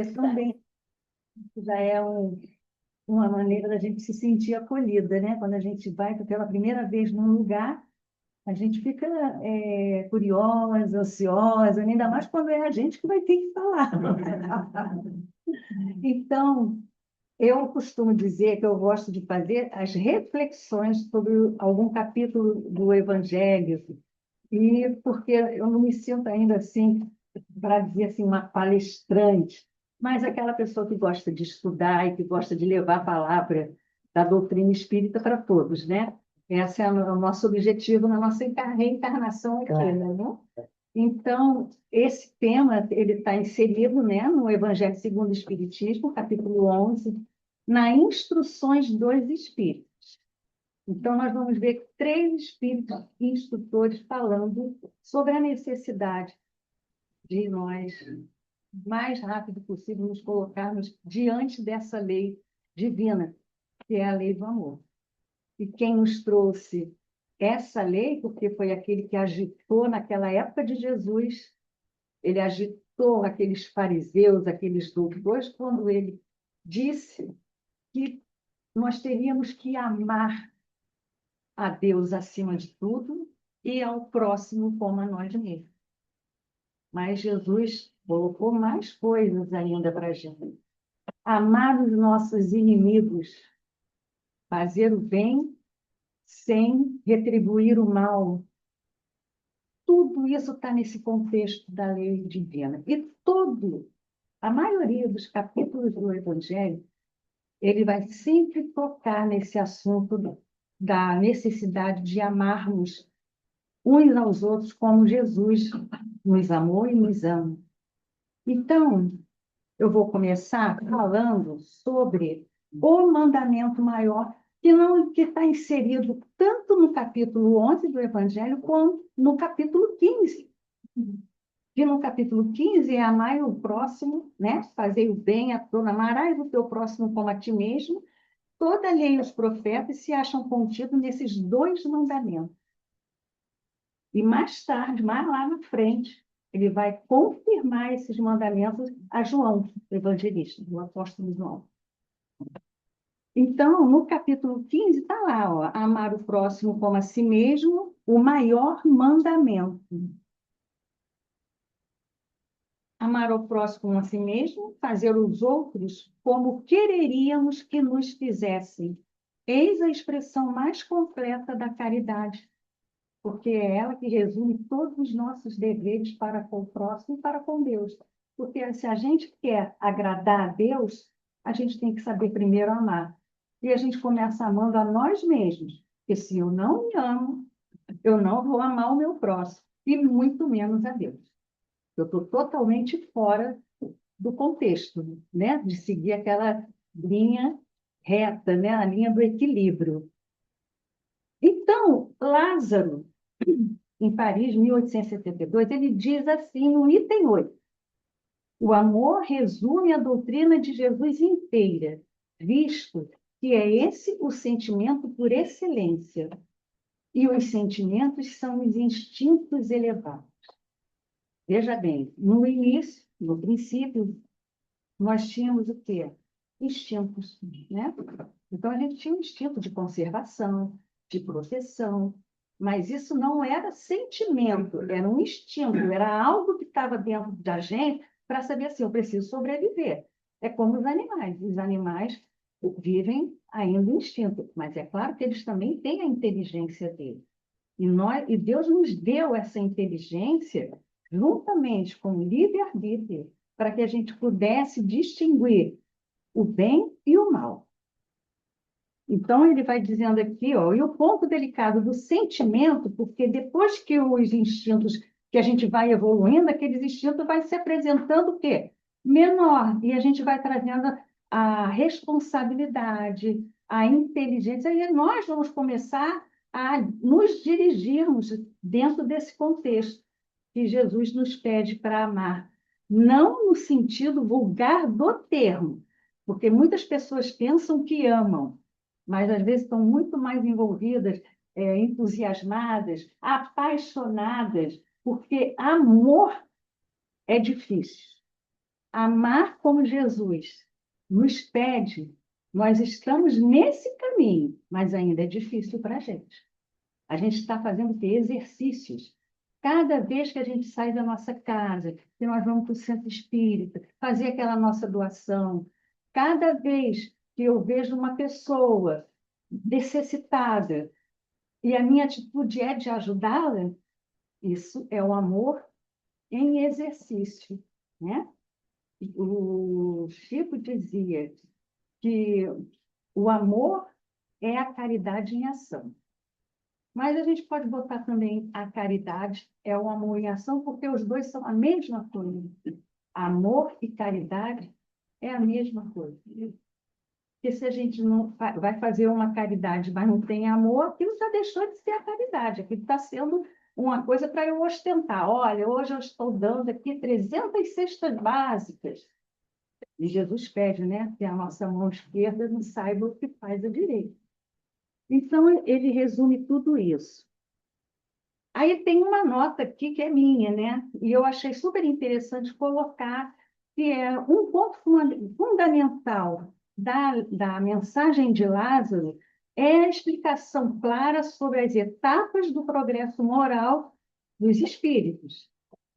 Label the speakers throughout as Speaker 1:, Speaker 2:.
Speaker 1: ser também. Já é uma maneira da gente se sentir acolhida, né? Quando a gente vai pela primeira vez num lugar, a gente fica curiosa, ansiosa, ainda mais quando é a gente que vai ter que falar. Então, eu costumo dizer que eu gosto de fazer as reflexões sobre algum capítulo do Evangelho, e porque eu não me sinto ainda assim, para dizer assim, uma palestrante, mas aquela pessoa que gosta de estudar e que gosta de levar a palavra da doutrina espírita para todos, né? Esse é o nosso objetivo na nossa reencarnação aqui, né? Então, esse tema ele está inserido, né, no Evangelho segundo o Espiritismo, capítulo 11, na Instruções dos Espíritos. Então, nós vamos ver 3 espíritos instrutores falando sobre a necessidade de nós, o mais rápido possível, nos colocarmos diante dessa lei divina, que é a lei do amor. E quem nos trouxe essa lei, porque foi aquele que agitou naquela época de Jesus, ele agitou aqueles fariseus, aqueles doutores, quando ele disse que nós teríamos que amar a Deus acima de tudo e ao próximo como a nós mesmos. Mas Jesus colocou mais coisas ainda para a gente. Amar os nossos inimigos, fazer o bem sem retribuir o mal. Tudo isso está nesse contexto da lei divina. E a maioria dos capítulos do Evangelho, ele vai sempre tocar nesse assunto da necessidade de amarmos uns aos outros como Jesus nos amou e nos ama. Então, eu vou começar falando sobre o mandamento maior, que está inserido tanto no capítulo 11 do Evangelho, quanto no capítulo 15. Que no capítulo 15 é amar o próximo, né? Fazer o bem a todos, amarás o teu próximo como a ti mesmo. Toda a lei e os profetas se acham contidos nesses 2 mandamentos. E mais tarde, mais lá na frente, ele vai confirmar esses mandamentos a João, o evangelista, o apóstolo João. Então, no capítulo 15, está lá, ó, amar o próximo como a si mesmo, o maior mandamento. Amar o próximo como a si mesmo, fazer os outros como quereríamos que nos fizessem. Eis a expressão mais completa da caridade, porque é ela que resume todos os nossos deveres para com o próximo e para com Deus. Porque se a gente quer agradar a Deus, a gente tem que saber primeiro amar. E a gente começa amando a nós mesmos. Porque se eu não me amo, eu não vou amar o meu próximo, e muito menos a Deus. Eu estou totalmente fora do contexto, né? De seguir aquela linha reta, né? A linha do equilíbrio. Então, Lázaro, em Paris, 1872, ele diz assim, no item 8, o amor resume a doutrina de Jesus inteira, visto que é esse o sentimento por excelência, e os sentimentos são os instintos elevados. Veja bem, no início, no princípio, nós tínhamos o quê? Instintos, né? Então, a gente tinha um instinto de conservação, de proteção, mas isso não era sentimento, era um instinto, era algo que estava dentro da gente para saber assim, eu preciso sobreviver. É como os animais vivem ainda o instinto, mas é claro que eles também têm a inteligência deles. E Deus nos deu essa inteligência juntamente com o livre-arbítrio, para que a gente pudesse distinguir o bem e o mal. Então, ele vai dizendo aqui, ó, e o ponto delicado do sentimento, porque depois que os instintos, que a gente vai evoluindo, aqueles instintos vai se apresentando o quê? Menor, e a gente vai trazendo a responsabilidade, a inteligência, e nós vamos começar a nos dirigirmos dentro desse contexto que Jesus nos pede para amar. Não no sentido vulgar do termo, porque muitas pessoas pensam que amam, mas às vezes estão muito mais envolvidas, entusiasmadas, apaixonadas, porque amor é difícil. amar como Jesus nos pede, nós estamos nesse caminho, mas ainda é difícil para a gente. A gente está fazendo exercícios. Cada vez que a gente sai da nossa casa, que nós vamos para o centro espírita, fazer aquela nossa doação, cada vez que eu vejo uma pessoa necessitada e a minha atitude é de ajudá-la, isso é o amor em exercício, né? O Chico dizia que o amor é a caridade em ação. Mas a gente pode botar também a caridade é o amor em ação, porque os dois são a mesma coisa. Amor e caridade é a mesma coisa. Porque se a gente não vai fazer uma caridade, mas não tem amor, aquilo já deixou de ser a caridade, aquilo está sendo uma coisa para eu ostentar. Olha, hoje eu estou dando aqui 300 cestas básicas. E Jesus pede, né, que a nossa mão esquerda não saiba o que faz a direita. Então, ele resume tudo isso. Aí tem uma nota aqui que é minha, né? E eu achei super interessante colocar que é um ponto fundamental da mensagem de Lázaro é a explicação clara sobre as etapas do progresso moral dos espíritos.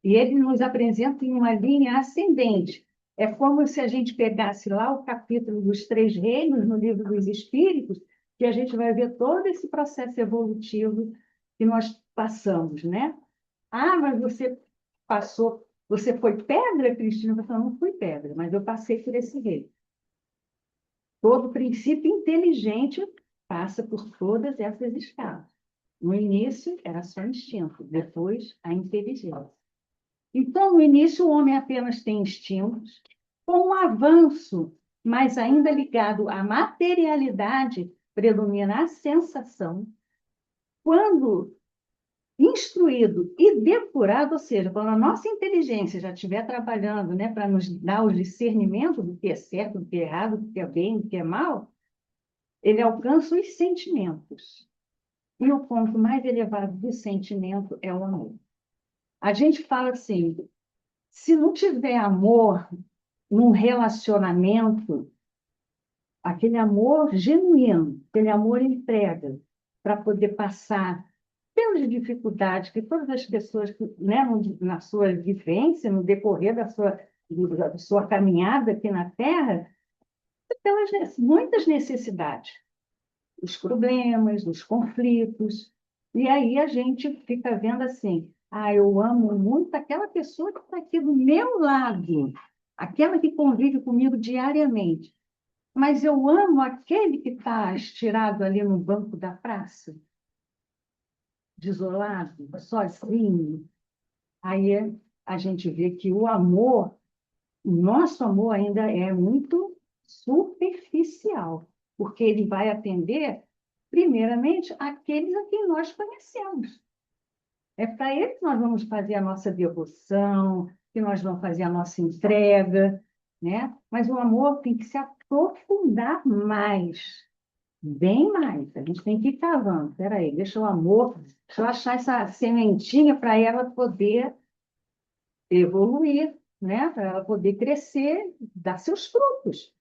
Speaker 1: E ele nos apresenta em uma linha ascendente. É como se a gente pegasse lá o capítulo dos Três Reinos, no livro dos Espíritos, que a gente vai ver todo esse processo evolutivo que nós passamos, né? Ah, mas você passou, você foi pedra, Cristina? Eu falei, não fui pedra, mas eu passei por esse rei. Todo princípio inteligente passa por todas essas escalas. No início era só instinto, depois a inteligência. Então, no início, o homem apenas tem instintos. Com o avanço, mas ainda ligado à materialidade, predomina a sensação. Quando instruído e depurado, ou seja, quando a nossa inteligência já estiver trabalhando, né, para nos dar o discernimento do que é certo, do que é errado, do que é bem, do que é mal, ele alcança os sentimentos. E o ponto mais elevado do sentimento é o amor. A gente fala assim, se não tiver amor num relacionamento, aquele amor genuíno, aquele amor entrega para poder passar pelas dificuldades que todas as pessoas, né, na sua vivência, no decorrer da sua caminhada aqui na Terra, pelas muitas necessidades, os problemas, os conflitos. E aí a gente fica vendo assim, ah, eu amo muito aquela pessoa que está aqui do meu lado, aquela que convive comigo diariamente. Mas eu amo aquele que está estirado ali no banco da praça, desolado, sozinho. Aí a gente vê que o amor, o nosso amor ainda é muito superficial, porque ele vai atender, primeiramente, aqueles a quem nós conhecemos. É para eles que nós vamos fazer a nossa devoção, que nós vamos fazer a nossa entrega, né? Mas o amor tem que se aprofundar mais, bem mais. A gente tem que ir cavando. Espera aí, deixa o amor, deixa eu achar essa sementinha para ela poder evoluir, né? Para ela poder crescer, dar seus frutos.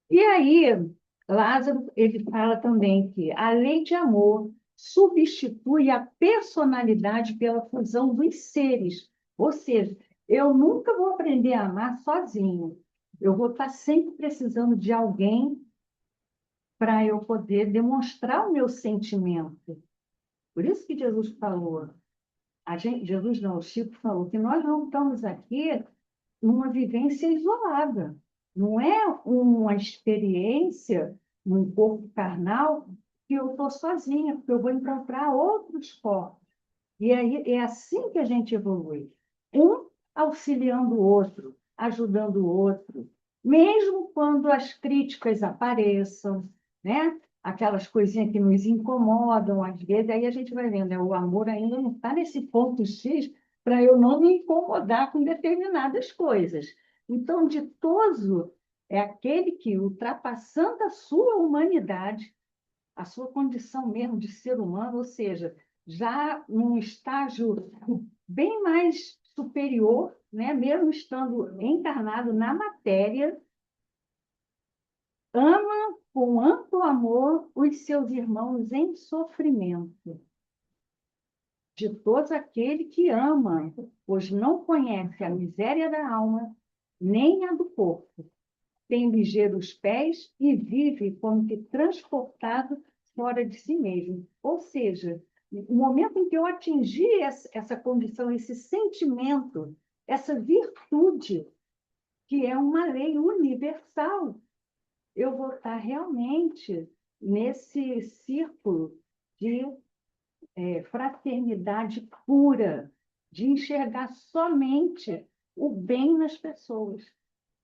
Speaker 1: E aí, Lázaro, ele fala também que a lei de amor substitui a personalidade pela fusão dos seres. Ou seja, eu nunca vou aprender a amar sozinho. Eu vou estar sempre precisando de alguém para eu poder demonstrar o meu sentimento. Por isso que Jesus falou, Jesus não, o Chico falou que nós não estamos aqui numa vivência isolada. Não é uma experiência num corpo carnal que eu estou sozinha, porque eu vou encontrar outros corpos. E aí é assim que a gente evolui. Um auxiliando o outro, ajudando o outro, mesmo quando as críticas apareçam, né? Aquelas coisinhas que nos incomodam às vezes, aí a gente vai vendo, né? O amor ainda não está nesse ponto X para eu não me incomodar com determinadas coisas. Então, ditoso é aquele que, ultrapassando a sua humanidade, a sua condição mesmo de ser humano, ou seja, já num estágio bem mais superior, né, mesmo estando encarnado na matéria, ama com amplo amor os seus irmãos em sofrimento. De todos aquele que ama, pois não conhece a miséria da alma, nem a do corpo. Tem ligeiros pés e vive como que transportado fora de si mesmo. Ou seja, no momento em que eu atingi essa condição, esse sentimento, essa virtude, que é uma lei universal, eu vou estar realmente nesse círculo de fraternidade pura, de enxergar somente o bem nas pessoas.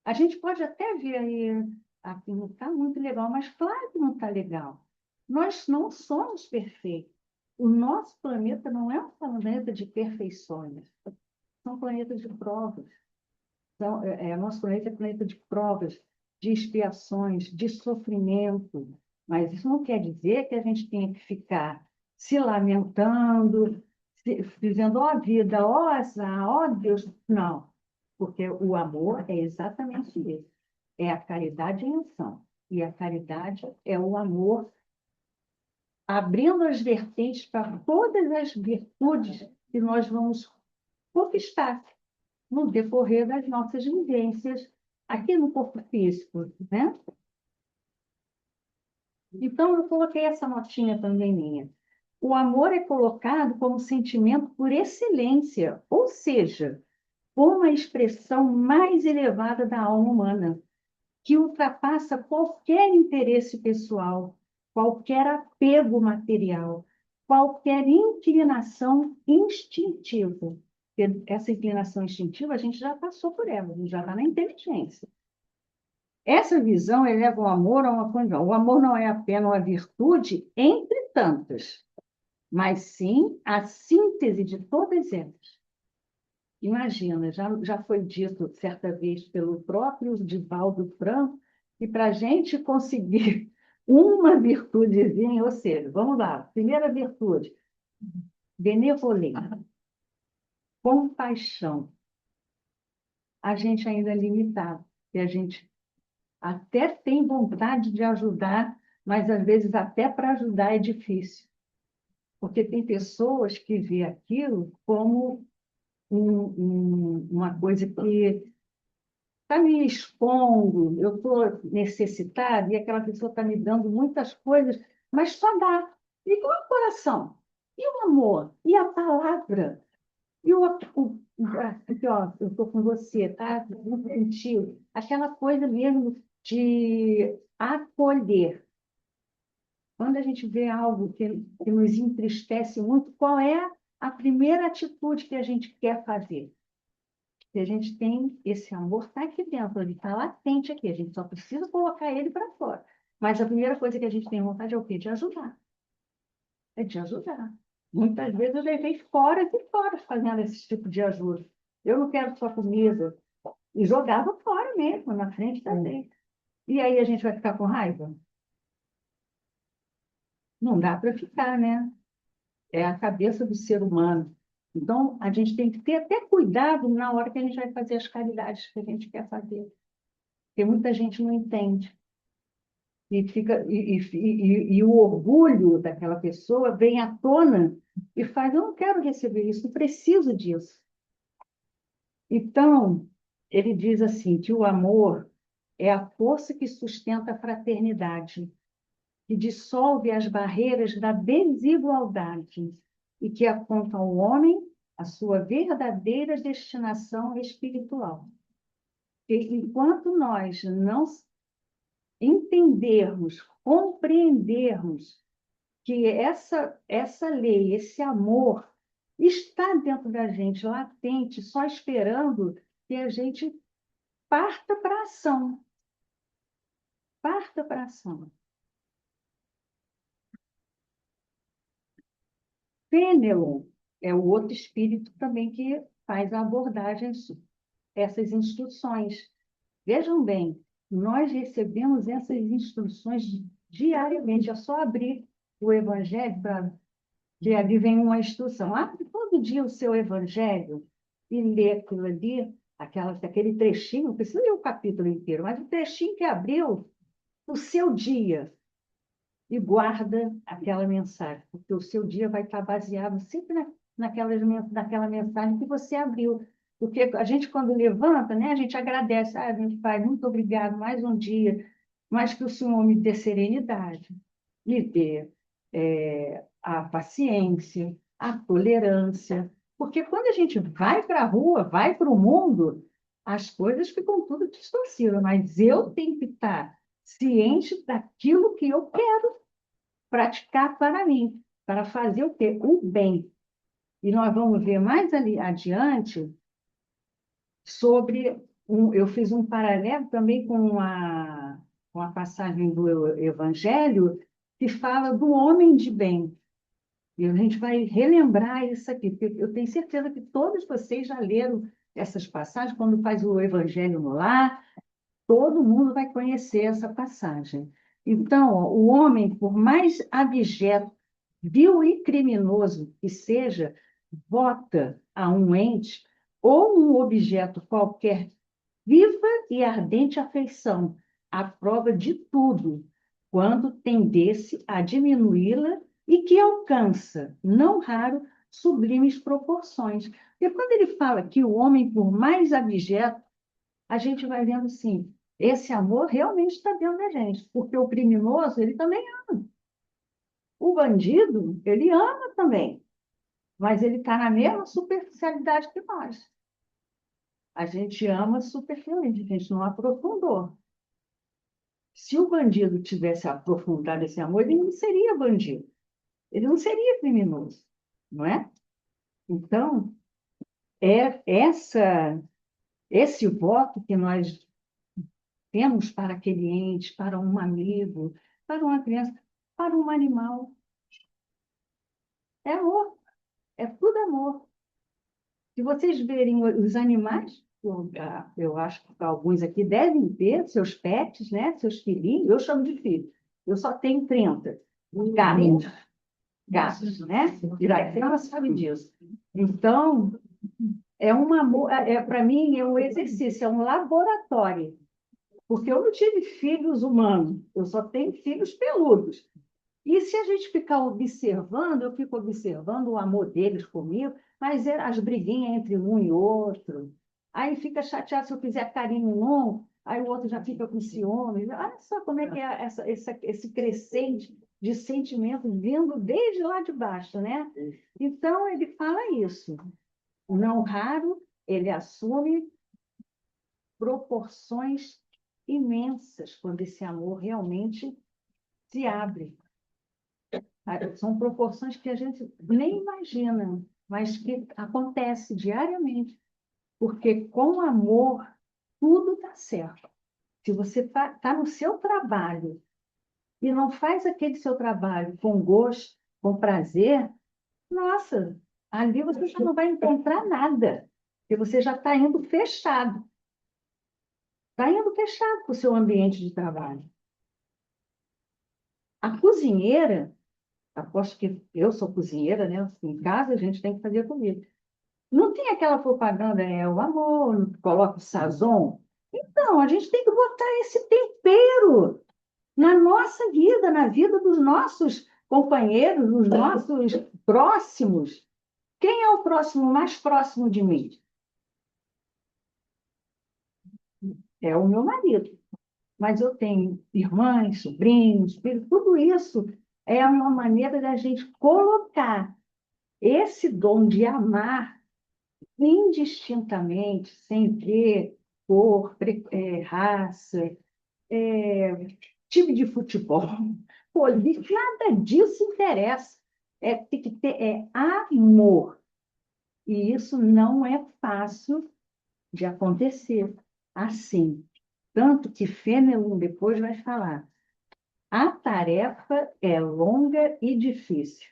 Speaker 1: A gente pode até ver aí, aqui não está muito legal, mas claro que não está legal. Nós não somos perfeitos. O nosso planeta não é um planeta de perfeições, são planetas de provas. Então, nosso planeta é planeta de provas, de expiações, de sofrimento. Mas isso não quer dizer que a gente tenha que ficar se lamentando, dizendo, ó vida, ó azar, ó Deus. Não, porque o amor é exatamente isso. É a caridade em ação. E a caridade é o amor abrindo as vertentes para todas as virtudes que nós vamos conquistar no decorrer das nossas vivências aqui no corpo físico, né? Então, eu coloquei essa notinha também minha. O amor é colocado como sentimento por excelência, ou seja, como a expressão mais elevada da alma humana, que ultrapassa qualquer interesse pessoal, qualquer apego material, qualquer inclinação instintiva. Essa inclinação instintiva, a gente já passou por ela, a gente já está na inteligência. Essa visão eleva o amor a uma condição. O amor não é apenas uma virtude entre tantas, mas sim a síntese de todas elas. Imagina, já foi dito certa vez pelo próprio Divaldo Franco, que para a gente conseguir uma virtudezinha, ou seja, vamos lá, primeira virtude, benevolência, compaixão. A gente ainda é limitado, e a gente até tem vontade de ajudar, mas às vezes até para ajudar é difícil, porque tem pessoas que vê aquilo como uma coisa que está me expondo, eu estou necessitada e aquela pessoa está me dando muitas coisas, mas só dá. E qual é o coração? E o amor? E a palavra? E aqui, ó, eu estou com você, tá? Muito gentil. Aquela coisa mesmo de acolher. Quando a gente vê algo que nos entristece muito, qual é a primeira atitude que a gente quer fazer? Se a gente tem esse amor, está aqui dentro, ele está latente aqui, a gente só precisa colocar ele para fora. Mas a primeira coisa que a gente tem vontade é o quê? De ajudar. É de ajudar. Muitas vezes eu levei fora e fora fazendo esse tipo de ajuda. Eu não quero sua comida. E jogava fora mesmo, na frente também. E aí a gente vai ficar com raiva? Não dá para ficar, né? É a cabeça do ser humano. Então, a gente tem que ter até cuidado na hora que a gente vai fazer as caridades que a gente quer fazer. Porque muita gente não entende. E, fica, e o orgulho daquela pessoa vem à tona e faz, eu não quero receber isso, não preciso disso. Então, ele diz assim, que o amor é a força que sustenta a fraternidade, que dissolve as barreiras da desigualdade e que aponta ao homem a sua verdadeira destinação espiritual. E enquanto nós não entendermos, compreendermos que essa lei, esse amor, está dentro da gente, latente, só esperando que a gente parta para a ação. Parta para a ação. Fênelon é o outro espírito também que faz a abordagem, essas instruções. Vejam bem, nós recebemos essas instruções diariamente. É só abrir o Evangelho para que ali vem uma instrução. Abre todo dia o seu Evangelho e lê aquilo ali, aquele trechinho, não precisa ler o capítulo inteiro, mas o trechinho que abriu o seu dia e guarda aquela mensagem, porque o seu dia vai estar baseado sempre naquela mensagem que você abriu. Porque a gente, quando levanta, né, a gente agradece, a gente faz, muito obrigado, mais um dia, mas que o Senhor me dê serenidade, me dê a paciência, a tolerância, porque quando a gente vai para a rua, vai para o mundo, as coisas ficam tudo distorcidas, mas eu tenho que estar ciente daquilo que eu quero praticar para mim, para fazer o quê? O bem. E nós vamos ver mais ali adiante sobre eu fiz um paralelo também com a passagem do Evangelho que fala do homem de bem. E a gente vai relembrar isso aqui, porque eu tenho certeza que todos vocês já leram essas passagens, quando faz o Evangelho no lar, todo mundo vai conhecer essa passagem. Então, ó, o homem, por mais abjeto, vil e criminoso que seja, vota a um ente ou um objeto qualquer viva e ardente afeição, à prova de tudo, quando tendesse a diminuí-la e que alcança, não raro, sublimes proporções. Porque quando ele fala que o homem, por mais abjeto, a gente vai vendo assim, esse amor realmente está dentro da gente, porque o criminoso, ele também ama. O bandido, ele ama também, mas ele está na mesma superficialidade que nós. A gente ama superficialmente, a gente não aprofundou. Se o bandido tivesse aprofundado esse amor, ele não seria bandido, ele não seria criminoso, não é? Então, esse voto que nós temos para aquele ente, para um amigo, para uma criança, para um animal, é amor, é tudo amor. Se vocês verem os animais, eu acho que alguns aqui devem ter seus pets, né? Seus filhinhos, eu chamo de filho. Eu só tenho 30 gatos, gatos, né? Iracema sabe disso. Então, é um amor, para mim, é um exercício, é um laboratório. Porque eu não tive filhos humanos, eu só tenho filhos peludos. E se a gente ficar observando, eu fico observando o amor deles comigo, mas as briguinhas entre um e outro. Aí fica chateado se eu fizer carinho em um, aí o outro já fica com ciúme. Olha só como é que é esse crescente de sentimentos vindo desde lá de baixo, né? Então, ele fala isso. Não raro, ele assume proporções imensas quando esse amor realmente se abre. São proporções que a gente nem imagina, mas que acontece diariamente, porque com amor tudo está certo. Se você tá no seu trabalho e não faz aquele seu trabalho com gosto, com prazer, nossa, ali você já não vai encontrar nada, porque você já está indo fechado. Está indo fechado para o seu ambiente de trabalho. A cozinheira, aposto que eu sou cozinheira, né? Em casa a gente tem que fazer comida. Não tem aquela propaganda, o amor, coloca o sazon. Então, a gente tem que botar esse tempero na nossa vida, na vida dos nossos companheiros, dos nossos próximos. Quem é o próximo mais próximo de mim? É o meu marido. Mas eu tenho irmãs, sobrinhos, filhos, tudo isso é uma maneira da gente colocar esse dom de amar indistintamente, sem ver cor, raça, time de futebol, política, nada disso interessa. Tem que ter amor. E isso não é fácil de acontecer assim. Tanto que Fenelon depois vai falar, a tarefa é longa e difícil,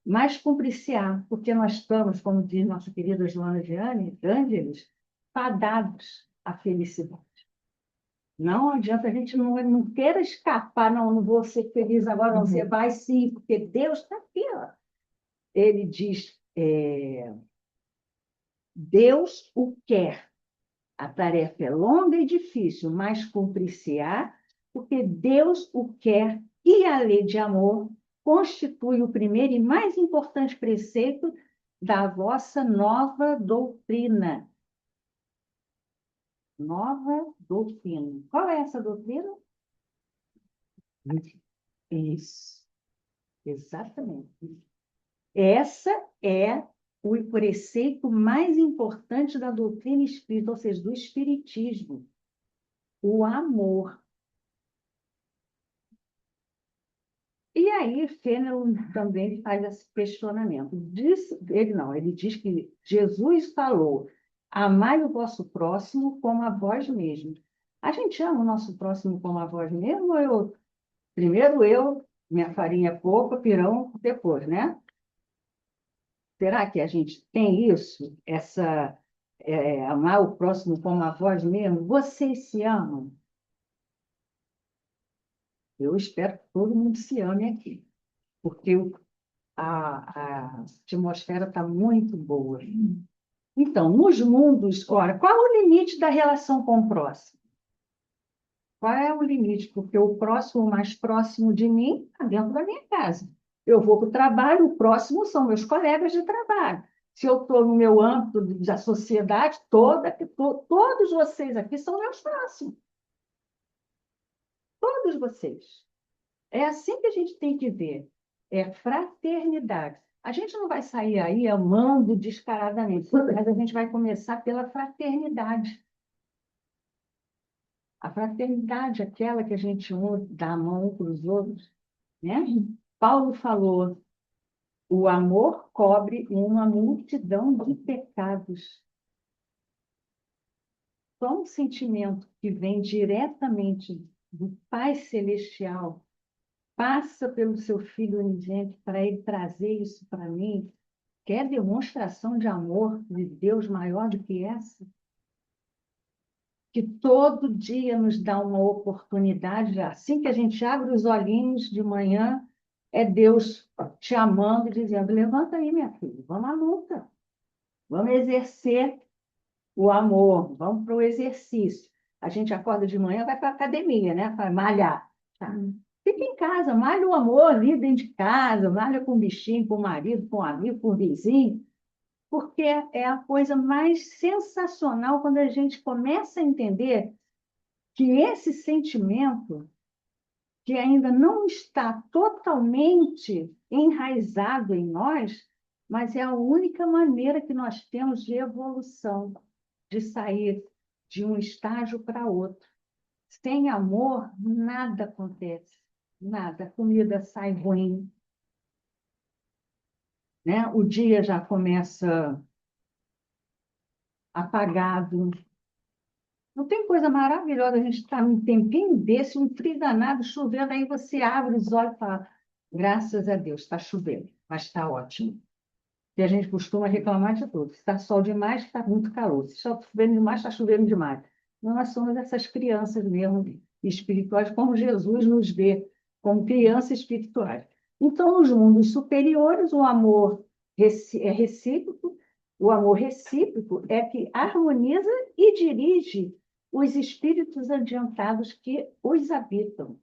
Speaker 1: mas cumprir-se-á, porque nós estamos, como diz nossa querida Joana de Ângeles, fadados à felicidade. Não adianta, a gente não queira escapar, não vou ser feliz agora, não, você vai sim, porque Deus está aqui. Ó. Ele diz, Deus o quer, A tarefa é longa e difícil, mas cumprir-se-á, porque Deus o quer e a lei de amor constitui o primeiro e mais importante preceito da vossa nova doutrina. Nova doutrina. Qual é essa doutrina? Isso, exatamente. Essa é o preceito mais importante da doutrina espírita, ou seja, do espiritismo, o amor. E aí, Fenelon também faz esse questionamento. Ele diz que Jesus falou: amai o vosso próximo como a vós mesmos. A gente ama o nosso próximo como a vós mesmo? Primeiro eu, minha farinha é pouca, pirão depois, né? Será que a gente tem isso? Amar o próximo como a vós mesmo? Vocês se amam? Eu espero que todo mundo se ame aqui, porque a atmosfera está muito boa. Então, nos mundos, ora, qual é o limite da relação com o próximo? Qual é o limite? Porque o próximo mais próximo de mim está dentro da minha casa. Eu vou para o trabalho, o próximo são meus colegas de trabalho. Se eu estou no meu âmbito da sociedade toda, todos vocês aqui são meus próximos. Todos vocês. É assim que a gente tem que ver. É fraternidade. A gente não vai sair aí amando descaradamente, mas a gente vai começar pela fraternidade. A fraternidade, aquela que a gente dá a mão um para os outros, né? Paulo falou, o amor cobre uma multidão de pecados. Só um sentimento que vem diretamente do Pai Celestial passa pelo seu Filho unigênito para ele trazer isso para mim. Quer demonstração de amor de Deus maior do que essa? Que todo dia nos dá uma oportunidade, assim que a gente abre os olhinhos de manhã, é Deus te amando e dizendo: levanta aí, minha filha, vamos à luta, vamos exercer o amor, vamos para o exercício. A gente acorda de manhã, vai para a academia, né? Para malhar. Tá? Fica em casa, malha o amor ali dentro de casa, malha com o bichinho, com o marido, com o amigo, com o vizinho, porque é a coisa mais sensacional quando a gente começa a entender que esse sentimento, que ainda não está totalmente enraizado em nós, mas é a única maneira que nós temos de evolução, de sair de um estágio para outro. Sem amor, nada acontece, nada. A comida sai ruim, né? O dia já começa apagado. Não tem coisa maravilhosa a gente estar num tempinho desse, um frio danado, chovendo, aí você abre os olhos e fala: graças a Deus, está chovendo, mas está ótimo. E a gente costuma reclamar de tudo. Se está sol demais, está muito calor. Se está chovendo demais, está chovendo demais. Nós somos essas crianças mesmo, espirituais, como Jesus nos vê, como crianças espirituais. Então, nos mundos superiores, o amor é recíproco. O amor recíproco é que harmoniza e dirige os espíritos adiantados que os habitam.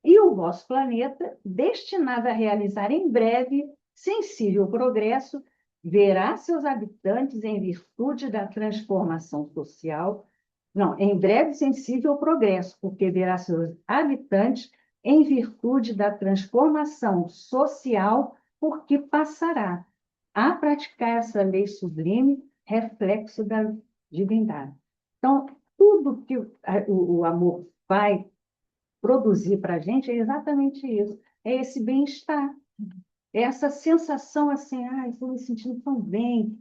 Speaker 1: E o vosso planeta, destinado a realizar em breve sensível progresso, verá seus habitantes em virtude da transformação social. Não, em breve sensível progresso, porque verá seus habitantes em virtude da transformação social, porque passará a praticar essa lei sublime, reflexo da divindade. Então, tudo que o amor vai produzir para a gente é exatamente isso. É esse bem-estar. É essa sensação assim: ah, estou me sentindo tão bem.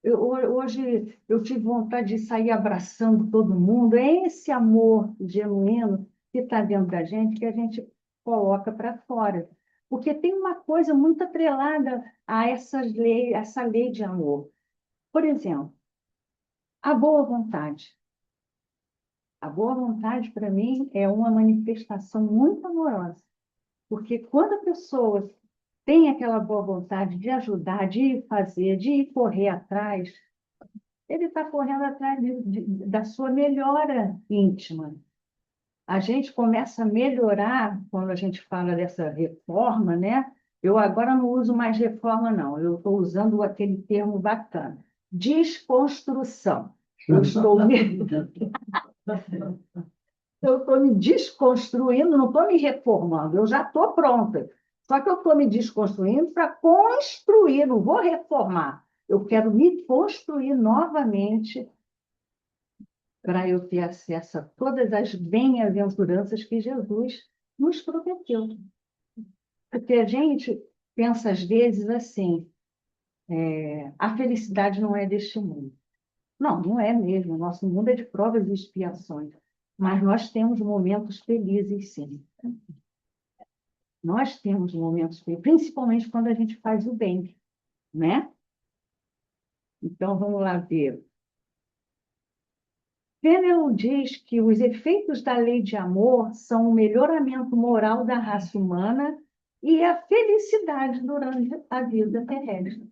Speaker 1: Hoje eu tive vontade de sair abraçando todo mundo. É esse amor genuíno que está dentro da gente que a gente coloca para fora. Porque tem uma coisa muito atrelada a essa lei de amor. Por exemplo, a boa vontade. A boa vontade, para mim, é uma manifestação muito amorosa. Porque quando a pessoa tem aquela boa vontade de ajudar, de fazer, de ir correr atrás, ele está correndo atrás da sua melhora íntima. A gente começa a melhorar quando a gente fala dessa reforma, né? Eu agora não uso mais reforma, não. Eu estou usando aquele termo bacana. Desconstrução. Eu estou me, eu estou me desconstruindo, não estou me reformando, eu já estou pronta. Só que eu estou me desconstruindo para construir, não vou reformar. Eu quero me construir novamente para eu ter acesso a todas as bem-aventuranças que Jesus nos prometeu. Porque a gente pensa às vezes assim, a felicidade não é deste mundo. Não, não é mesmo. O nosso mundo é de provas e expiações. Mas nós temos momentos felizes, sim. Nós temos momentos felizes, principalmente quando a gente faz o bem, né? Então, vamos lá ver. Fennel diz que os efeitos da lei de amor são o melhoramento moral da raça humana e a felicidade durante a vida terrestre.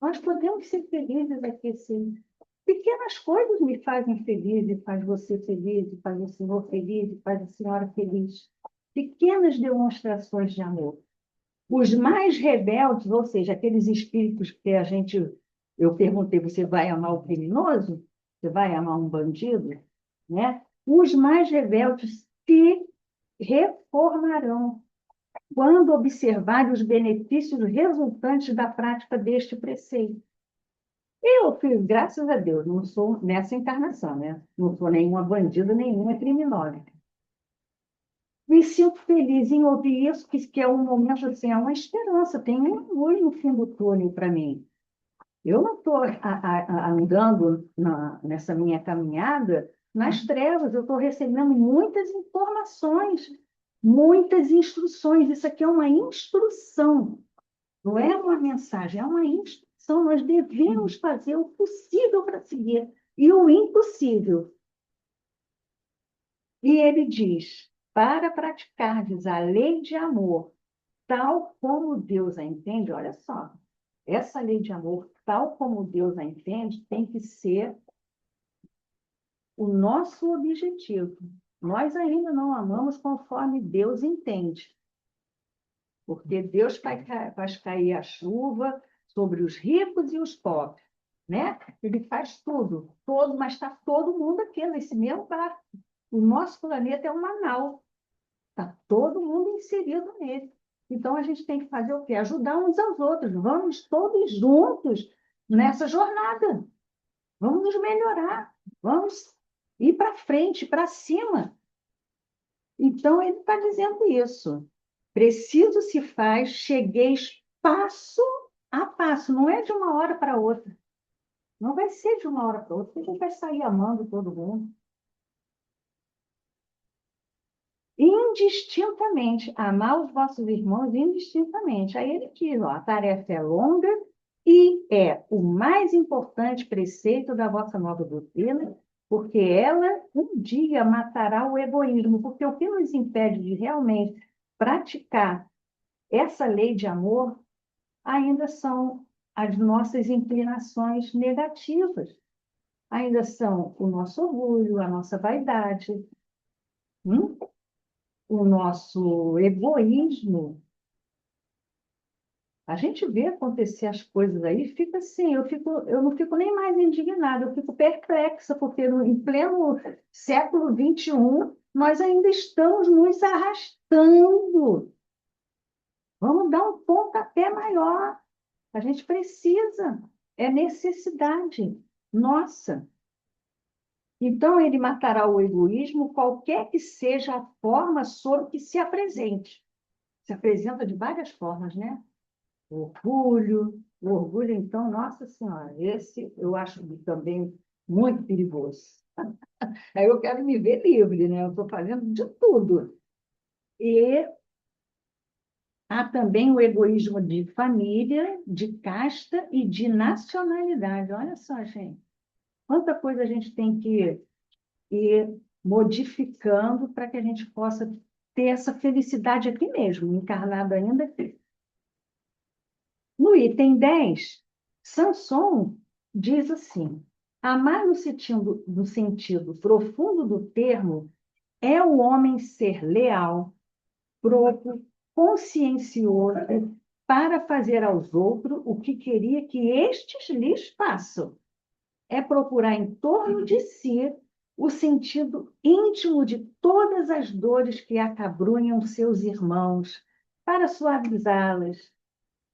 Speaker 1: Nós podemos ser felizes aqui, sim. Pequenas coisas me fazem feliz, e faz você feliz, e faz o senhor feliz, e faz a senhora feliz. Pequenas demonstrações de amor. Os mais rebeldes, ou seja, aqueles espíritos que eu perguntei, você vai amar o criminoso? Você vai amar um bandido? Né? Os mais rebeldes se reformarão quando observarem os benefícios resultantes da prática deste preceito. Eu, filho, graças a Deus, não sou nessa encarnação, né? Não sou nenhuma bandida, nenhuma criminosa. Me sinto feliz em ouvir isso, que é um momento assim, é uma esperança, tem uma luz no fim do túnel para mim. Eu não estou andando nessa minha caminhada nas trevas, eu estou recebendo muitas informações, muitas instruções. Isso aqui é uma instrução, não é uma mensagem, é uma instrução. Nós devemos fazer o possível para seguir e o impossível. E ele diz, para praticardes a lei de amor, tal como Deus a entende, olha só, essa lei de amor, tal como Deus a entende, tem que ser o nosso objetivo. Nós ainda não amamos conforme Deus entende, porque Deus faz cair a chuva sobre os ricos e os pobres, né? Ele faz tudo, todo, mas está todo mundo aqui nesse mesmo barco. O nosso planeta é uma nau, está todo mundo inserido nele. Então, a gente tem que fazer o quê? Ajudar uns aos outros. Vamos todos juntos nessa jornada. Vamos nos melhorar. Vamos ir para frente, para cima. Então, ele está dizendo isso. Preciso se faz, chegueis passo a passo. Não é de uma hora para outra. Não vai ser de uma hora para outra. A gente vai sair amando todo mundo. Indistintamente, amar os vossos irmãos indistintamente. Aí ele diz, ó, a tarefa é longa e é o mais importante preceito da vossa nova doutrina, porque ela um dia matará o egoísmo, porque o que nos impede de realmente praticar essa lei de amor ainda são as nossas inclinações negativas, ainda são o nosso orgulho, a nossa vaidade, o nosso egoísmo. A gente vê acontecer as coisas aí, fica assim, eu não fico nem mais indignada, eu fico perplexa, porque em pleno século XXI, nós ainda estamos nos arrastando. Vamos dar um pontapé maior. A gente precisa, é necessidade nossa. Então, ele matará o egoísmo, qualquer que seja a forma sob que se apresente. Se apresenta de várias formas, né? O orgulho, então, Nossa Senhora, esse eu acho também muito perigoso. Aí eu quero me ver livre, né? Eu estou fazendo de tudo. E há também o egoísmo de família, de casta e de nacionalidade. Olha só, gente, quanta coisa a gente tem que ir modificando para que a gente possa ter essa felicidade aqui mesmo, encarnado ainda aqui. No item 10, Sanson diz assim: Amar no sentido profundo do termo é o homem ser leal, próprio, consciencioso, para fazer aos outros o que queria que estes lhes façam. É procurar em torno de si o sentido íntimo de todas as dores que acabrunham seus irmãos, para suavizá-las.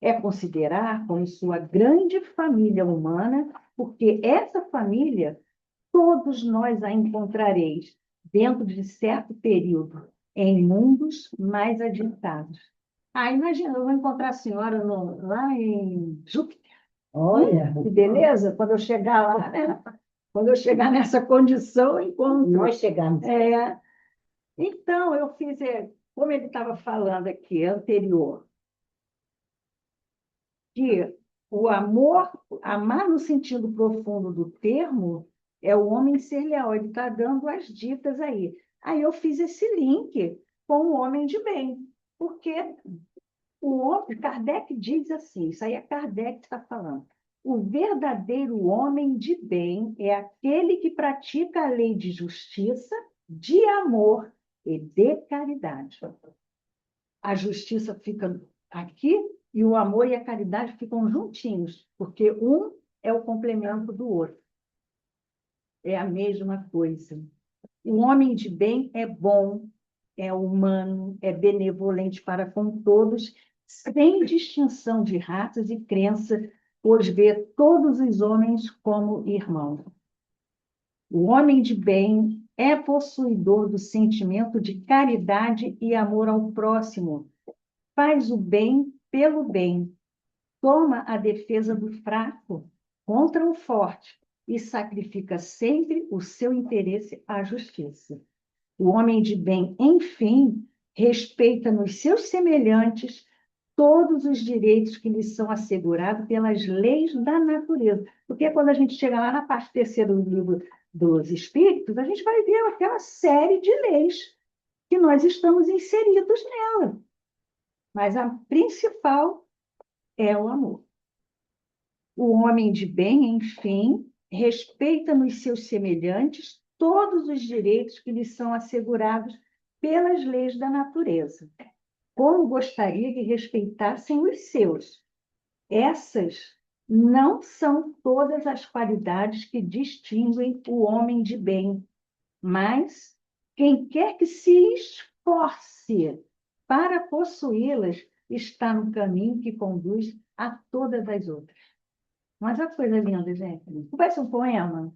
Speaker 1: É considerar como sua grande família humana, porque essa família todos nós a encontrareis dentro de certo período, em mundos mais adiantados. Ah, imagina, eu vou encontrar a senhora lá em Júpiter.
Speaker 2: Olha,
Speaker 1: Que beleza, quando eu chegar lá, né? Quando eu chegar nessa condição, eu encontro.
Speaker 2: nós chegamos.
Speaker 1: Então, eu fiz, como ele estava falando aqui, anterior, que o amor, amar no sentido profundo do termo, é o homem ser leal. Ele está dando as dicas aí. Aí eu fiz esse link com o homem de bem, porque Kardec diz assim, isso aí é Kardec que está falando. O verdadeiro homem de bem é aquele que pratica a lei de justiça, de amor e de caridade. A justiça fica aqui e o amor e a caridade ficam juntinhos, porque um é o complemento do outro. É a mesma coisa. O homem de bem é bom, é humano, é benevolente para com todos, sem distinção de raças e crença, pois vê todos os homens como irmãos. O homem de bem é possuidor do sentimento de caridade e amor ao próximo, faz o bem pelo bem, toma a defesa do fraco contra o forte e sacrifica sempre o seu interesse à justiça. O homem de bem, enfim, respeita nos seus semelhantes todos os direitos que lhes são assegurados pelas leis da natureza. Porque quando a gente chega lá na parte terceira do livro dos Espíritos, a gente vai ver aquela série de leis que nós estamos inseridos nela. Mas a principal é o amor. O homem de bem, enfim, respeita nos seus semelhantes todos os direitos que lhes são assegurados pelas leis da natureza, como gostaria que respeitassem os seus. Essas não são todas as qualidades que distinguem o homem de bem, mas quem quer que se esforce para possuí-las está no caminho que conduz a todas as outras. Mas a coisa linda, gente. Não vai ser um poema?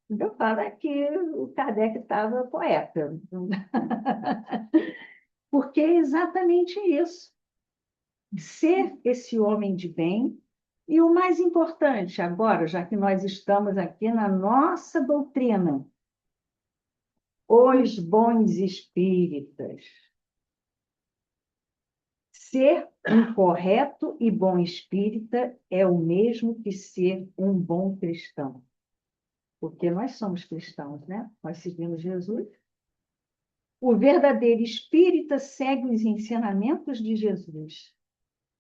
Speaker 1: Eu falo é que o Kardec estava poeta. Porque é exatamente isso. Ser esse homem de bem. E o mais importante agora, já que nós estamos aqui na nossa doutrina, os bons espíritas. Ser um correto e bom espírita é o mesmo que ser um bom cristão. Porque nós somos cristãos, né? Nós seguimos Jesus. O verdadeiro espírita segue os ensinamentos de Jesus.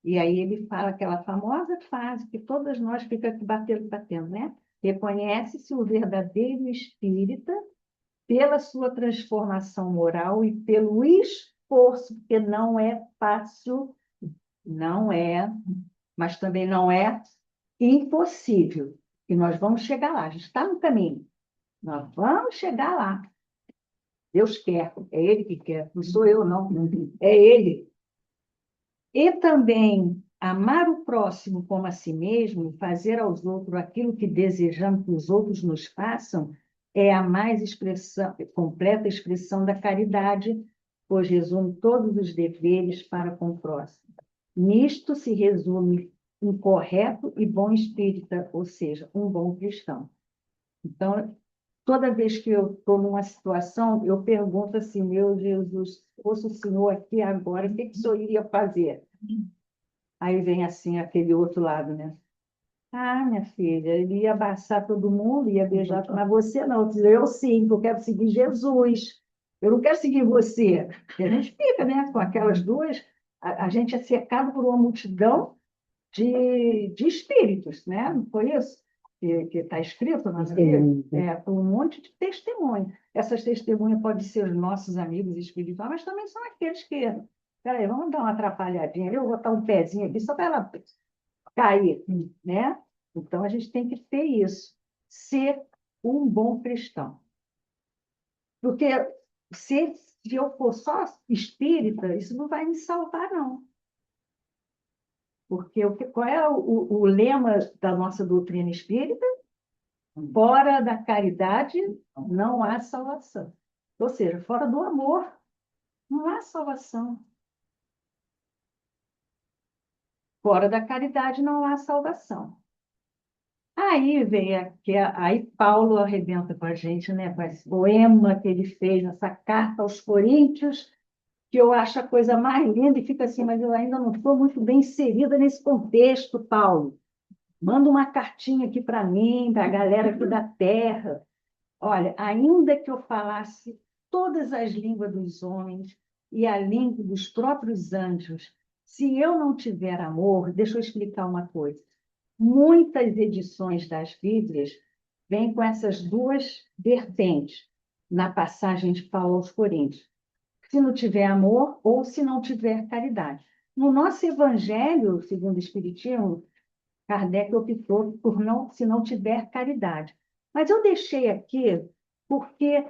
Speaker 1: E aí ele fala aquela famosa frase que todas nós ficamos aqui batendo, né? Reconhece-se o verdadeiro espírita pela sua transformação moral e pelo esforço, porque não é fácil, não é, mas também não é impossível. E nós vamos chegar lá, a gente está no caminho. Nós vamos chegar lá. Deus quer, é Ele que quer, não sou eu, não. É Ele. E também amar o próximo como a si mesmo, fazer aos outros aquilo que desejamos que os outros nos façam, é a mais completa expressão da caridade, pois resume todos os deveres para com o próximo. Nisto se resume um correto e bom espírita, ou seja, um bom cristão. Então, toda vez que eu estou numa situação, eu pergunto assim, meu Jesus, se fosse o Senhor aqui agora, o que que o Senhor iria fazer? Aí vem assim aquele outro lado, né? Ah, minha filha, ele ia abraçar todo mundo, ia beijar, mas você não. Eu sim, porque eu quero seguir Jesus. Eu não quero seguir você. E a gente fica, né, com aquelas duas. A gente é cercado por uma multidão de espíritos, né? Não foi isso? que está escrito na Bíblia, por um monte de testemunhas. Essas testemunhas podem ser os nossos amigos espirituais, mas também são aqueles que, peraí, vamos dar uma atrapalhadinha, eu vou botar um pezinho aqui só para ela cair, né? Então, a gente tem que ter isso, ser um bom cristão. Porque se eu for só espírita, isso não vai me salvar, não. Porque qual é o lema da nossa doutrina espírita? Fora da caridade não há salvação. Ou seja, fora do amor não há salvação. Fora da caridade não há salvação. Aí vem aí Paulo arrebenta com a gente, né? Com esse poema que ele fez, essa carta aos Coríntios, que eu acho a coisa mais linda e fica assim, mas eu ainda não estou muito bem inserida nesse contexto, Paulo. Manda uma cartinha aqui para mim, para a galera aqui da Terra. Olha, ainda que eu falasse todas as línguas dos homens e a língua dos próprios anjos, se eu não tiver amor, deixa eu explicar uma coisa. Muitas edições das Bíblias vêm com essas duas vertentes na passagem de Paulo aos Coríntios. Se não tiver amor ou se não tiver caridade. No nosso Evangelho, segundo o Espiritismo, Kardec optou por não, se não tiver caridade. Mas eu deixei aqui porque,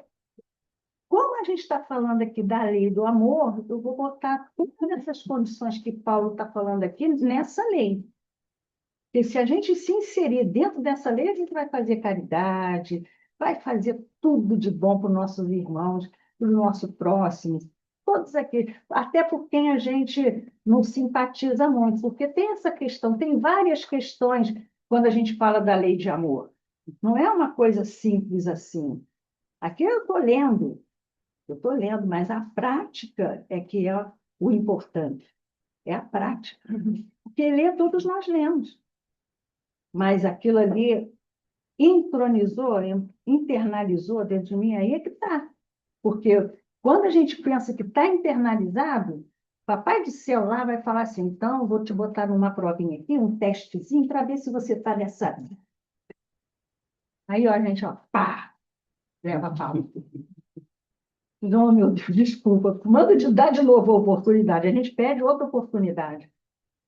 Speaker 1: como a gente está falando aqui da lei do amor, eu vou botar todas essas condições que Paulo está falando aqui nessa lei. Porque se a gente se inserir dentro dessa lei, a gente vai fazer caridade, vai fazer tudo de bom para os nossos irmãos, para o nosso próximo, todos aqui, até por quem a gente não simpatiza muito, porque tem essa questão, tem várias questões quando a gente fala da lei de amor. Não é uma coisa simples assim. Aqui eu estou lendo, mas a prática é que é o importante. É a prática. Porque ler todos nós lemos. Mas aquilo ali entronizou, internalizou dentro de mim, aí é que está. Porque quando a gente pensa que está internalizado, Papai do Céu lá vai falar assim, então, vou te botar numa provinha aqui, um testezinho, para ver se você está nessa. Aí, ó, a gente, ó, pá, leva a pau. Não, meu Deus, desculpa. Manda de dar de novo a oportunidade. A gente pede outra oportunidade,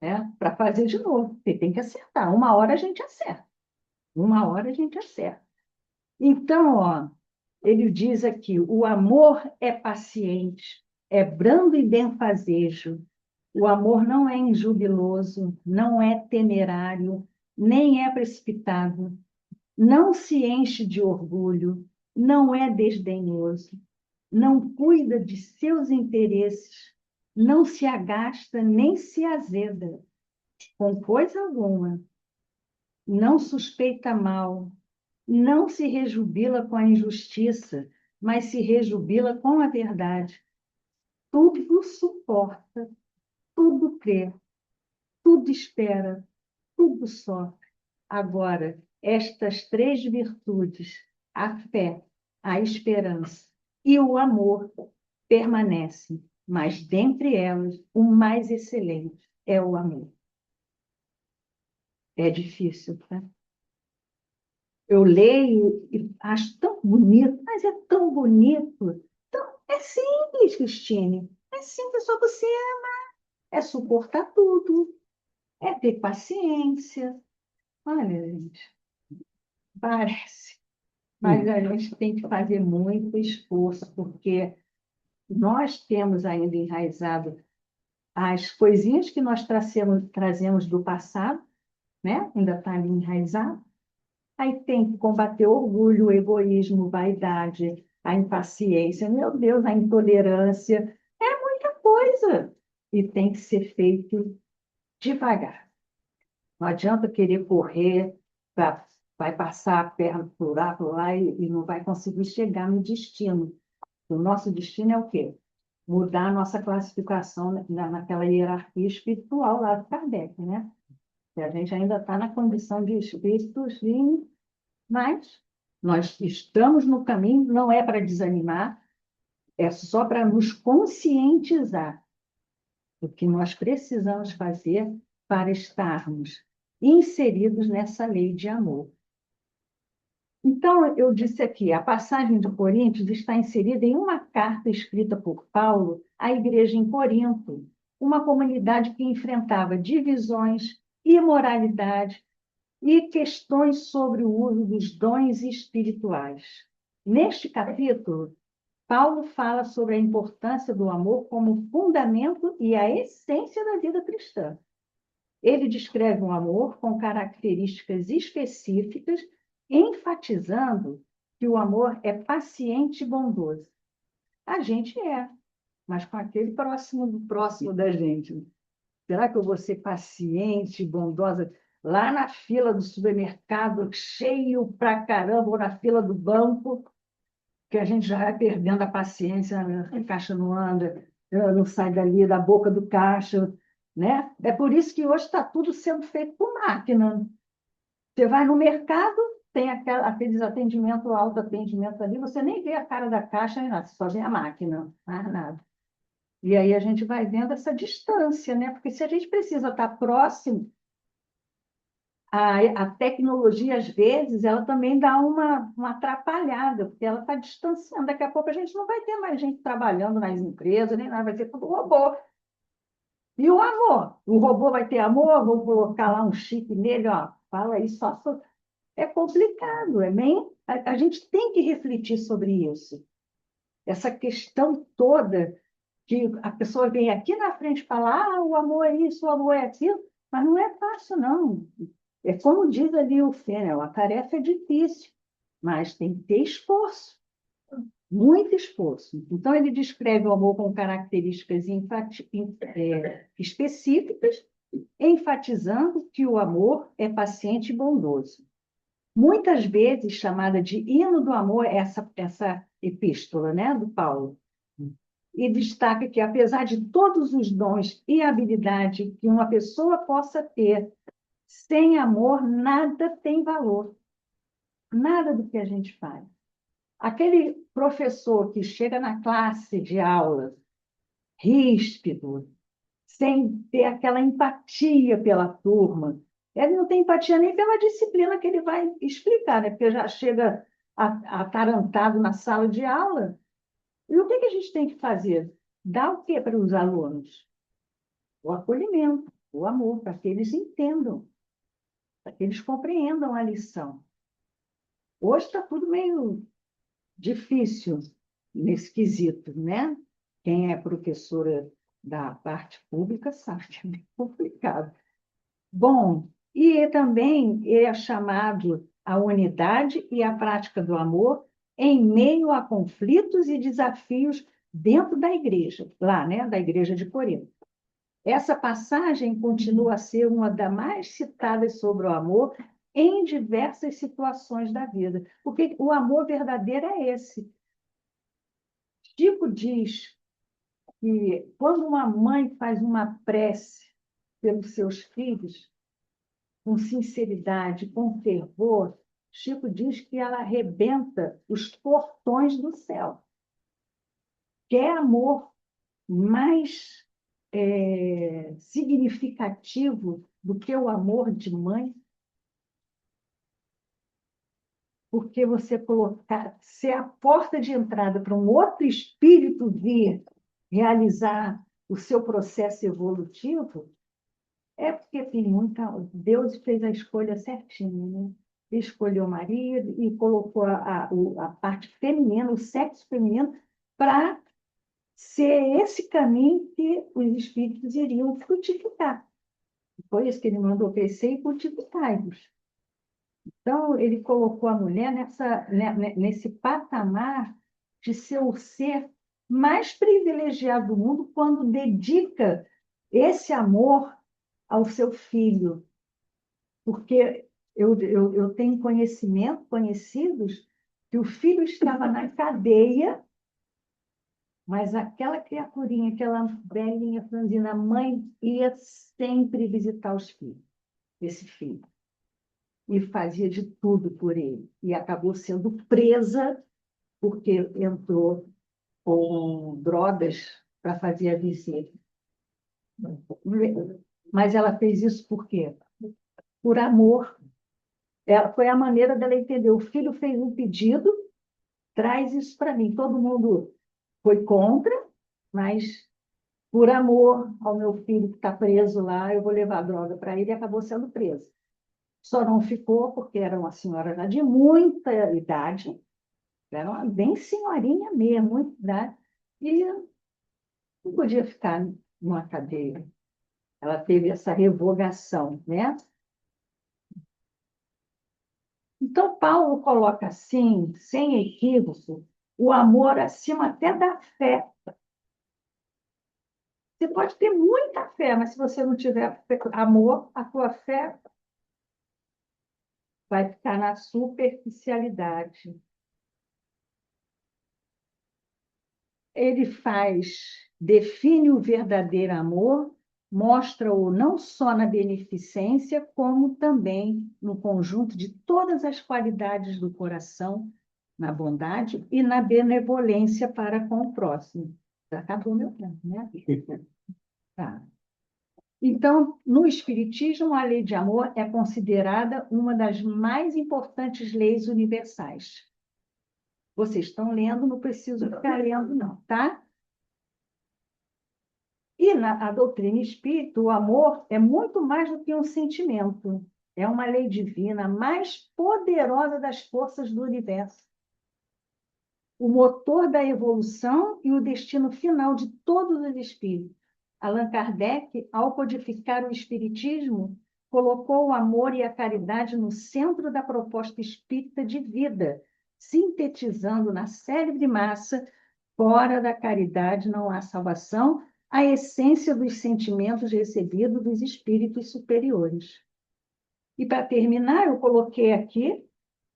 Speaker 1: né? Para fazer de novo. Você tem que acertar. Uma hora a gente acerta. Uma hora a gente acerta. Então, ó, ele diz aqui: o amor é paciente, é brando e benfazejo. O amor não é injubiloso, não é temerário, nem é precipitado, não se enche de orgulho, não é desdenhoso, não cuida de seus interesses, não se agasta nem se azeda com coisa alguma, não suspeita mal, não se rejubila com a injustiça, mas se rejubila com a verdade. Tudo suporta, tudo crê, tudo espera, tudo sofre. Agora, estas três virtudes, a fé, a esperança e o amor, permanecem, mas dentre elas, o mais excelente é o amor. É difícil, tá? Eu leio e acho tão bonito, mas é tão bonito. Então, é simples, Cristine. É simples, só você é suportar tudo, é ter paciência. Olha, gente, parece. Mas a gente tem que fazer muito esforço, porque nós temos ainda enraizado as coisinhas que nós trazemos do passado, né? Ainda está ali enraizado. Aí tem que combater o orgulho, o egoísmo, vaidade, a impaciência, meu Deus, a intolerância. É muita coisa. E tem que ser feito devagar. Não adianta querer correr, vai passar a perna por lá e não vai conseguir chegar no destino. O nosso destino é o quê? Mudar a nossa classificação naquela hierarquia espiritual lá do Kardec, né? E a gente ainda está na condição de espíritos, mas nós estamos no caminho, não é para desanimar, é só para nos conscientizar do que nós precisamos fazer para estarmos inseridos nessa lei de amor. Então, eu disse aqui, a passagem de Coríntios está inserida em uma carta escrita por Paulo à igreja em Corinto, uma comunidade que enfrentava divisões, imoralidade e questões sobre o uso dos dons espirituais. Neste capítulo, Paulo fala sobre a importância do amor como fundamento e a essência da vida cristã. Ele descreve um amor com características específicas, enfatizando que o amor é paciente e bondoso. A gente é, mas com aquele próximo do próximo da gente. Será que eu vou ser paciente, bondosa, lá na fila do supermercado, cheio pra caramba, ou na fila do banco, que a gente já vai perdendo a paciência, né? A caixa não anda, não sai dali da boca do caixa, né? É por isso que hoje está tudo sendo feito por máquina. Você vai no mercado, tem aqueles atendimentos, autoatendimento ali, você nem vê a cara da caixa, nem nada, você só vê a máquina, mais nada. E aí a gente vai vendo essa distância, né? Porque se a gente precisa estar próximo, a tecnologia, às vezes, ela também dá uma atrapalhada, porque ela está distanciando. Daqui a pouco a gente não vai ter mais gente trabalhando nas empresas, nem nada, vai ser tudo robô. E o amor? O robô vai ter amor? Vou colocar lá um chip nele, ó, fala aí só. É complicado, é bem. A gente tem que refletir sobre isso. Essa questão toda que a pessoa vem aqui na frente e fala, o amor é isso, o amor é aquilo, mas não é fácil, não. É como diz ali o Fênel, a tarefa é difícil, mas tem que ter esforço, muito esforço. Então, ele descreve o amor com características específicas, enfatizando que o amor é paciente e bondoso. Muitas vezes chamada de hino do amor, essa epístola, né, do Paulo. E destaca que, apesar de todos os dons e habilidade que uma pessoa possa ter, sem amor, nada tem valor. Nada do que a gente faz. Aquele professor que chega na classe de aula, ríspido, sem ter aquela empatia pela turma, ele não tem empatia nem pela disciplina que ele vai explicar, né? Porque já chega atarantado na sala de aula. E o que que a gente tem que fazer? Dar o quê para os alunos? O acolhimento, o amor, para que eles entendam, para que eles compreendam a lição. Hoje está tudo meio difícil nesse quesito, né? Quem é professora da parte pública sabe que é bem complicado. Bom, e também é chamado a unidade e a prática do amor em meio a conflitos e desafios dentro da igreja, lá, né, da igreja de Corinto. Essa passagem continua a ser uma das mais citadas sobre o amor em diversas situações da vida, porque o amor verdadeiro é esse. Chico diz que quando uma mãe faz uma prece pelos seus filhos, com sinceridade, com fervor, Chico diz que ela arrebenta os portões do céu. Quer amor mais significativo do que o amor de mãe? Porque você colocar, ser a porta de entrada para um outro espírito vir realizar o seu processo evolutivo, é porque tem muita. Deus fez a escolha certinha, né? Ele escolheu Maria e colocou a parte feminina, o sexo feminino, para ser esse caminho que os espíritos iriam frutificar. Foi isso que ele mandou crescer e frutificar-vos. Então, ele colocou a mulher nesse patamar de ser o ser mais privilegiado do mundo quando dedica esse amor ao seu filho. Porque eu tenho conhecidos, que o filho estava na cadeia, mas aquela criaturinha, aquela velhinha franzina, a mãe ia sempre visitar os filhos, esse filho. E fazia de tudo por ele. E acabou sendo presa porque entrou com drogas para fazer a visita. Mas ela fez isso por quê? Por amor. Foi a maneira dela entender. O filho fez um pedido, traz isso para mim. Todo mundo foi contra, mas por amor ao meu filho que está preso lá, eu vou levar a droga para ele e acabou sendo preso. Só não ficou porque era uma senhora já de muita idade, era uma bem senhorinha mesmo, muita idade, e não podia ficar numa cadeia. Ela teve essa revogação, né? Então, Paulo coloca assim, sem equívoco, o amor acima até da fé. Você pode ter muita fé, mas se você não tiver amor, a tua fé vai ficar na superficialidade. Ele define o verdadeiro amor, mostra-o não só na beneficência, como também no conjunto de todas as qualidades do coração, na bondade e na benevolência para com o próximo. Já acabou meu tempo, né? Tá. Então, no Espiritismo, a lei de amor é considerada uma das mais importantes leis universais. Vocês estão lendo, não preciso ficar lendo, não, tá? E na a doutrina espírita, o amor é muito mais do que um sentimento. É uma lei divina mais poderosa das forças do universo. O motor da evolução e o destino final de todos os espíritos. Allan Kardec, ao codificar o espiritismo, colocou o amor e a caridade no centro da proposta espírita de vida, sintetizando na célebre massa: fora da caridade não há salvação, a essência dos sentimentos recebidos dos espíritos superiores. E para terminar, eu coloquei aqui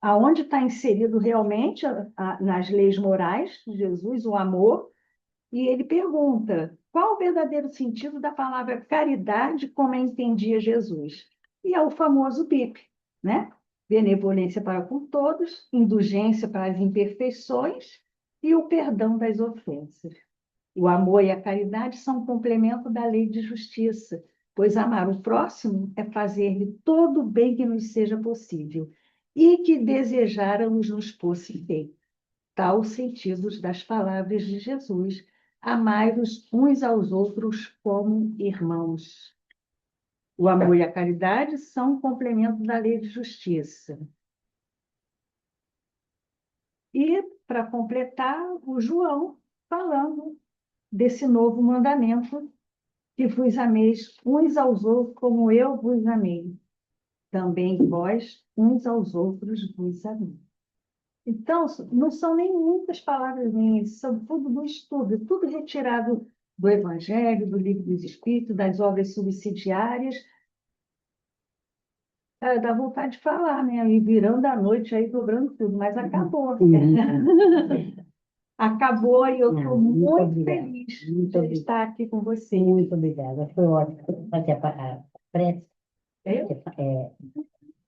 Speaker 1: aonde está inserido realmente nas leis morais de Jesus o amor, e ele pergunta: qual o verdadeiro sentido da palavra caridade como a entendia Jesus? E é o famoso BIP, né? Benevolência para com todos, indulgência para as imperfeições e o perdão das ofensas. O amor e a caridade são um complemento da lei de justiça, pois amar o próximo é fazer-lhe todo o bem que nos seja possível e que desejáramos nos fosse feito. Tal o sentido das palavras de Jesus: amai-vos uns aos outros como irmãos. O amor e a caridade são um complemento da lei de justiça. E, para completar, o João falando desse novo mandamento: que vos ameis uns aos outros como eu vos amei. Também vós, uns aos outros, vos amei. Então, não são nem muitas palavras minhas, são tudo do estudo, tudo retirado do Evangelho, do Livro dos Espíritos, das obras subsidiárias. Dá vontade de falar, né? E virando a noite aí, dobrando tudo, mas acabou. Acabou e eu estou muito feliz de estar aqui com vocês.
Speaker 2: Muito obrigada, foi ótimo fazer a prece.
Speaker 1: É?